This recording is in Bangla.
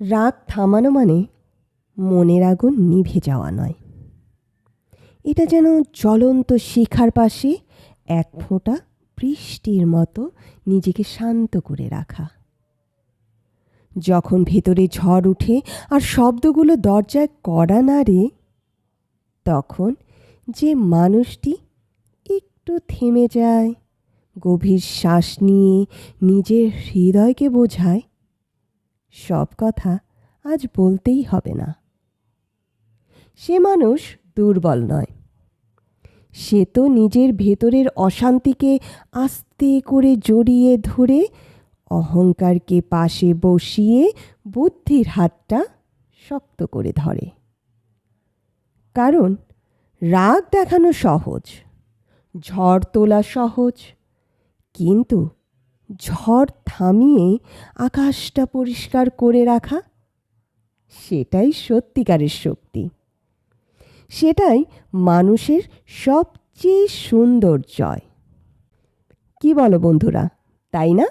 রাগ থামানো মানে মনের আগুন নিভে যাওয়া নয়, এটা যেন জ্বলন্ত শিখার পাশে এক ফোঁটা বৃষ্টির মতো নিজেকে শান্ত করে রাখা। যখন ভেতরে ঝড় উঠে আর শব্দগুলো দরজায় কড়া নাড়ে, তখন যে মানুষটি একটু থেমে যায়, গভীর শ্বাস নিয়ে নিজের হৃদয়কে বোঝায় সব কথা আজ বলতেই হবে না, সে মানুষ দুর্বল নয়, সে তো নিজের ভেতরের অশান্তিকে আস্তে করে জড়িয়ে ধরে অহংকারকে পাশে বসিয়ে বুদ্ধির হাতটা শক্ত করে ধরে। কারণ রাগ দেখানো সহজ, ঝড় তোলা সহজ, কিন্তু ঝড় থামিয়ে আকাশটা পরিষ্কার করে রাখা, সেটাই সত্যিকারের শক্তি, সেটাই মানুষের সবচেয়ে সুন্দর জয়। কি বলো বন্ধুরা, তাই না?